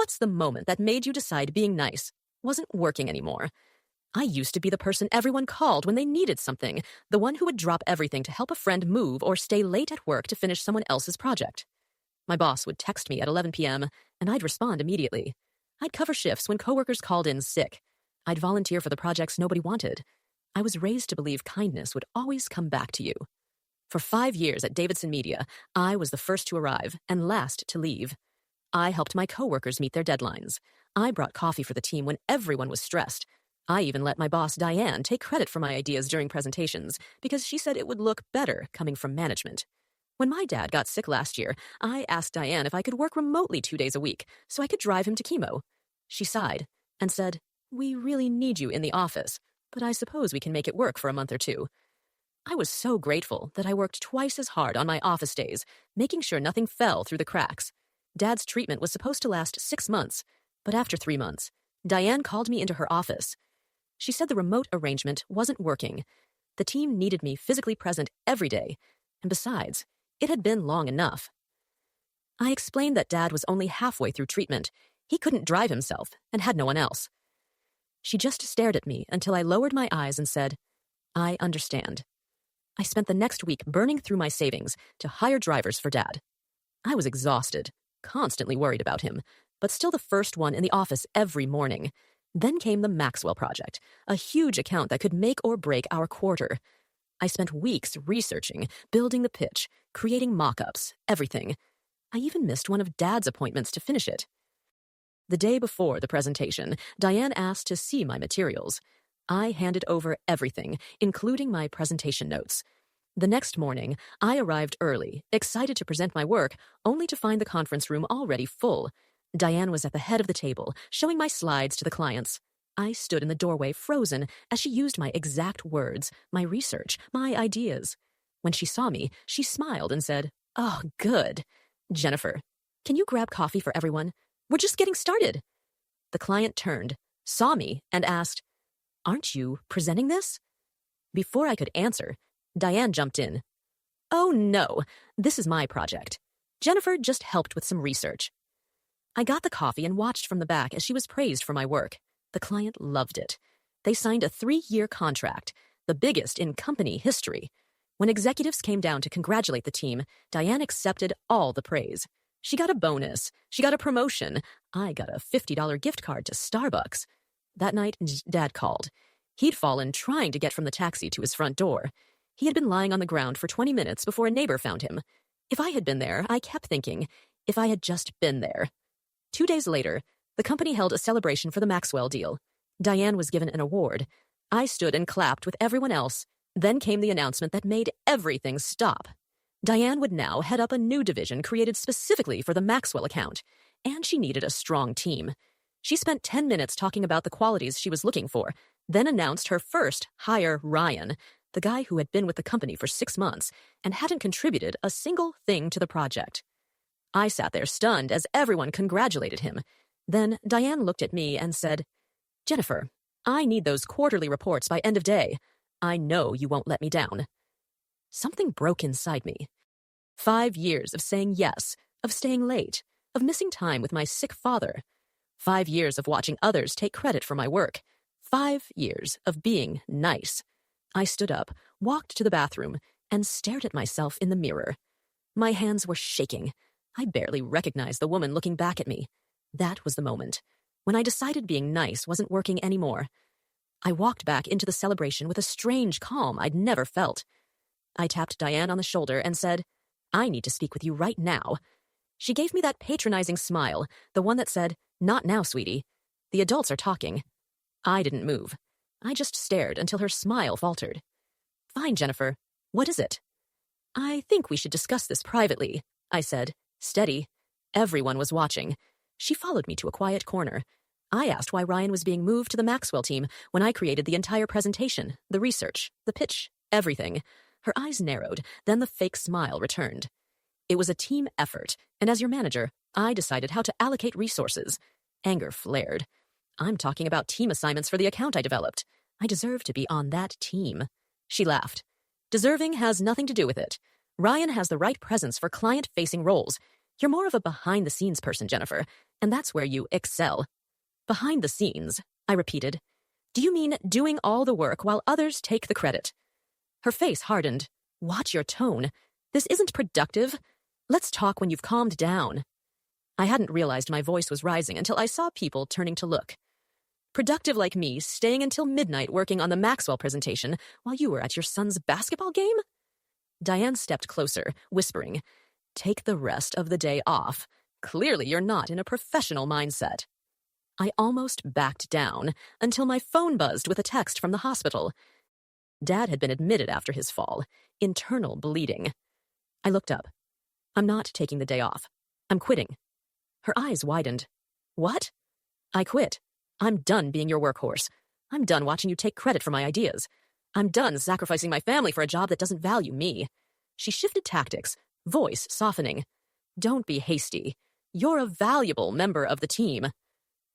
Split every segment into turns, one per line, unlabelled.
What's the moment that made you decide being nice wasn't working anymore? I used to be the person everyone called when they needed something, the one who would drop everything to help a friend move or stay late at work to finish someone else's project. My boss would text me at 11 p.m., and I'd respond immediately. I'd cover shifts when coworkers called in sick. I'd volunteer for the projects nobody wanted. I was raised to believe kindness would always come back to you. For 5 years at Davidson Media, I was the first to arrive and last to leave. I helped my coworkers meet their deadlines. I brought coffee for the team when everyone was stressed. I even let my boss, Diane, take credit for my ideas during presentations because she said it would look better coming from management. When my dad got sick last year, I asked Diane if I could work remotely 2 days a week so I could drive him to chemo. She sighed and said, "We really need you in the office, but I suppose we can make it work for a month or two." I was so grateful that I worked twice as hard on my office days, making sure nothing fell through the cracks. Dad's treatment was supposed to last 6 months, but after 3 months, Diane called me into her office. She said the remote arrangement wasn't working. The team needed me physically present every day, and besides, it had been long enough. I explained that Dad was only halfway through treatment. He couldn't drive himself and had no one else. She just stared at me until I lowered my eyes and said, "I understand." I spent the next week burning through my savings to hire drivers for Dad. I was exhausted, constantly worried about him, but still the first one in the office every morning. Then came the Maxwell Project, a huge account that could make or break our quarter. I spent weeks researching, building the pitch, creating mock-ups, everything. I even missed one of Dad's appointments to finish it. The day before the presentation, Diane asked to see my materials. I handed over everything, including my presentation notes. The next morning, I arrived early, excited to present my work, only to find the conference room already full. Diane was at the head of the table, showing my slides to the clients. I stood in the doorway frozen as she used my exact words, my research, my ideas. When she saw me, she smiled and said, "Oh, good. Jennifer, can you grab coffee for everyone? We're just getting started." The client turned, saw me, and asked, "Aren't you presenting this?" Before I could answer, Diane jumped in. "Oh, no, this is my project. Jennifer just helped with some research." I got the coffee and watched from the back as she was praised for my work. The client loved it. They signed a 3-year contract, the biggest in company history. When executives came down to congratulate the team, Diane accepted all the praise. She got a bonus. She got a promotion. I got a $50 gift card to Starbucks. That night, Dad called. He'd fallen trying to get from the taxi to his front door. He had been lying on the ground for 20 minutes before a neighbor found him. If I had been there, I kept thinking, if I had just been there. 2 days later, the company held a celebration for the Maxwell deal. Diane was given an award. I stood and clapped with everyone else. Then came the announcement that made everything stop. Diane would now head up a new division created specifically for the Maxwell account, and she needed a strong team. She spent 10 minutes talking about the qualities she was looking for, then announced her first hire, Ryan, the guy who had been with the company for 6 months and hadn't contributed a single thing to the project. I sat there stunned as everyone congratulated him. Then Diane looked at me and said, "Jennifer, I need those quarterly reports by end of day. I know you won't let me down." Something broke inside me. 5 years of saying yes, of staying late, of missing time with my sick father. 5 years of watching others take credit for my work. 5 years of being nice. I stood up, walked to the bathroom, and stared at myself in the mirror. My hands were shaking. I barely recognized the woman looking back at me. That was the moment, when I decided being nice wasn't working anymore. I walked back into the celebration with a strange calm I'd never felt. I tapped Diane on the shoulder and said, "I need to speak with you right now." She gave me that patronizing smile, the one that said, "Not now, sweetie. The adults are talking." I didn't move. I just stared until her smile faltered. "Fine, Jennifer. What is it?" "I think we should discuss this privately," I said, steady. Everyone was watching. She followed me to a quiet corner. I asked why Ryan was being moved to the Maxwell team when I created the entire presentation, the research, the pitch, everything. Her eyes narrowed, then the fake smile returned. "It was a team effort, and as your manager, I decided how to allocate resources." Anger flared. "I'm talking about team assignments for the account I developed. I deserve to be on that team." She laughed. "Deserving has nothing to do with it. Ryan has the right presence for client-facing roles. You're more of a behind-the-scenes person, Jennifer, and that's where you excel. Behind the scenes, I repeated. Do you mean doing all the work while others take the credit? Her face hardened. Watch your tone. This isn't productive. Let's talk when you've calmed down. I hadn't realized my voice was rising until I saw people turning to look. Productive like me, staying until midnight working on the Maxwell presentation while you were at your son's basketball game? Diane stepped closer, whispering, Take the rest of the day off. Clearly you're not in a professional mindset. I almost backed down until my phone buzzed with a text from the hospital. Dad had been admitted after his fall. Internal bleeding. I looked up. I'm not taking the day off. I'm quitting. Her eyes widened. What? I quit. I'm done being your workhorse. I'm done watching you take credit for my ideas. I'm done sacrificing my family for a job that doesn't value me. She shifted tactics, voice softening. Don't be hasty. You're a valuable member of the team.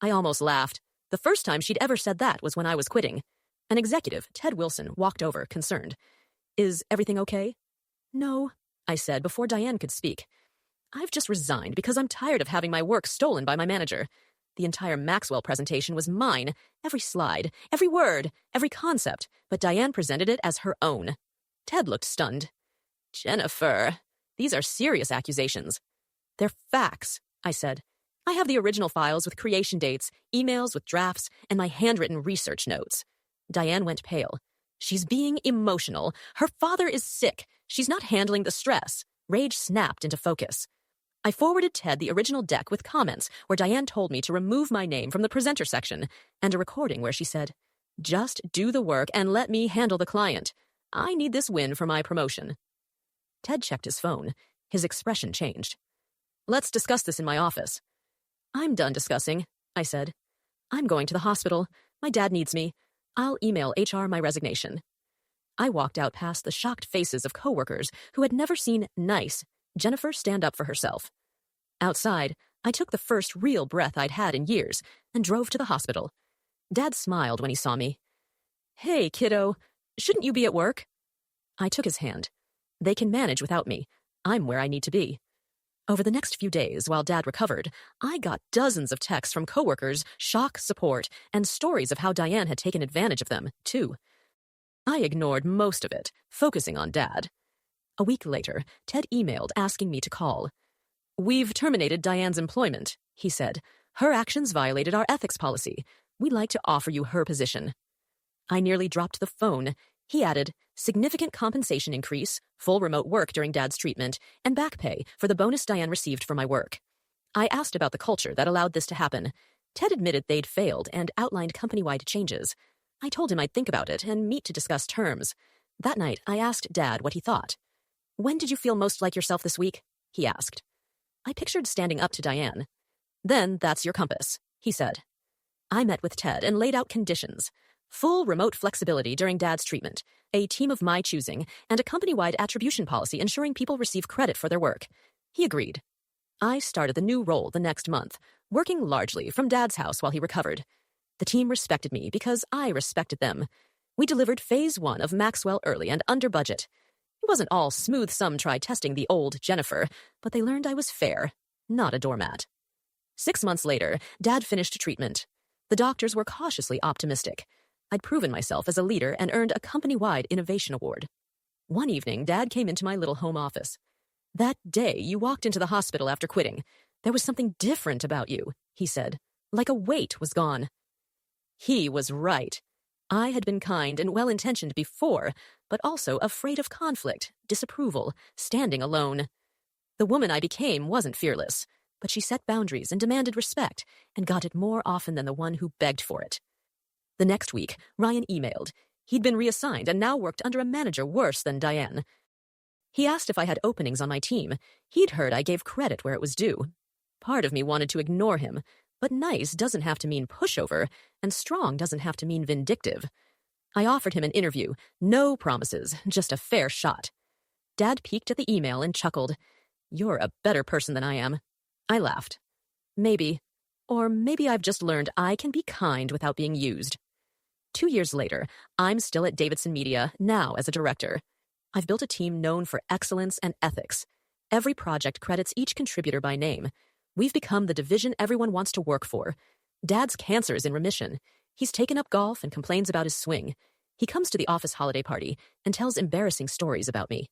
I almost laughed. The first time she'd ever said that was when I was quitting. An executive, Ted Wilson, walked over, concerned. Is everything okay? No, I said before Diane could speak. I've just resigned because I'm tired of having my work stolen by my manager. The entire Maxwell presentation was mine, every slide, every word, every concept, but Diane presented it as her own. Ted looked stunned. Jennifer, these are serious accusations. They're facts, I said. I have the original files with creation dates, emails with drafts, and my handwritten research notes. Diane went pale. She's being emotional. Her father is sick. She's not handling the stress. Rage snapped into focus. I forwarded Ted the original deck with comments where Diane told me to remove my name from the presenter section, and a recording where she said, Just do the work and let me handle the client. I need this win for my promotion. Ted checked his phone. His expression changed. Let's discuss this in my office. I'm done discussing, I said. I'm going to the hospital. My dad needs me. I'll email HR my resignation. I walked out past the shocked faces of coworkers who had never seen nice Jennifer stand up for herself. Outside, I took the first real breath I'd had in years and drove to the hospital. Dad smiled when he saw me. Hey, kiddo, shouldn't you be at work? I took his hand. They can manage without me. I'm where I need to be. Over the next few days, while Dad recovered, I got dozens of texts from coworkers, shock support, and stories of how Diane had taken advantage of them, too. I ignored most of it, focusing on Dad. A week later, Ted emailed asking me to call. We've terminated Diane's employment, he said. Her actions violated our ethics policy. We'd like to offer you her position. I nearly dropped the phone. He added, significant compensation increase, full remote work during Dad's treatment, and back pay for the bonus Diane received for my work. I asked about the culture that allowed this to happen. Ted admitted they'd failed and outlined company-wide changes. I told him I'd think about it and meet to discuss terms. That night, I asked Dad what he thought. When did you feel most like yourself this week? He asked. I pictured standing up to Diane. Then that's your compass, he said. I met with Ted and laid out conditions. Full remote flexibility during Dad's treatment, a team of my choosing, and a company-wide attribution policy ensuring people receive credit for their work. He agreed. I started the new role the next month, working largely from Dad's house while he recovered. The team respected me because I respected them. We delivered phase 1 of Maxwell early and under budget. It wasn't all smooth some try testing the old Jennifer, but they learned I was fair, not a doormat. 6 months later, Dad finished treatment. The doctors were cautiously optimistic. I'd proven myself as a leader and earned a company-wide innovation award. One evening, Dad came into my little home office. That day, you walked into the hospital after quitting. There was something different about you, he said, like a weight was gone. He was right. I had been kind and well-intentioned before, but also afraid of conflict, disapproval, standing alone. The woman I became wasn't fearless, but she set boundaries and demanded respect, and got it more often than the one who begged for it. The next week, Ryan emailed. He'd been reassigned and now worked under a manager worse than Diane. He asked if I had openings on my team. He'd heard I gave credit where it was due. Part of me wanted to ignore him, but nice doesn't have to mean pushover, and strong doesn't have to mean vindictive. I offered him an interview. No promises, just a fair shot. Dad peeked at the email and chuckled. You're a better person than I am. I laughed. Maybe. Or maybe I've just learned I can be kind without being used. 2 years later, I'm still at Davidson Media, now as a director. I've built a team known for excellence and ethics. Every project credits each contributor by name. We've become the division everyone wants to work for. Dad's cancer is in remission. He's taken up golf and complains about his swing. He comes to the office holiday party and tells embarrassing stories about me.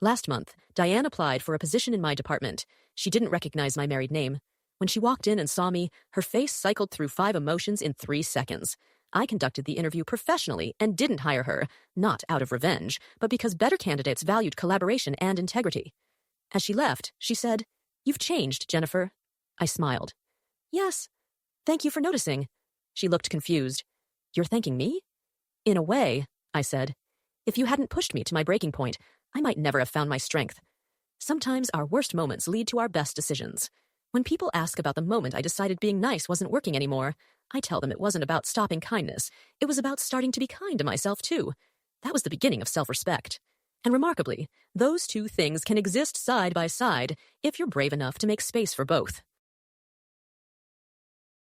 Last month, Diane applied for a position in my department. She didn't recognize my married name. When she walked in and saw me, her face cycled through 5 emotions in 3 seconds. I conducted the interview professionally and didn't hire her, not out of revenge, but because better candidates valued collaboration and integrity. As she left, she said, "You've changed, Jennifer." I smiled. "Yes. Thank you for noticing." She looked confused. "You're thanking me?" "In a way," I said. "If you hadn't pushed me to my breaking point, I might never have found my strength. Sometimes our worst moments lead to our best decisions. When people ask about the moment I decided being nice wasn't working anymore, I tell them it wasn't about stopping kindness. It was about starting to be kind to myself, too. That was the beginning of self-respect. And remarkably, those two things can exist side by side if you're brave enough to make space for both.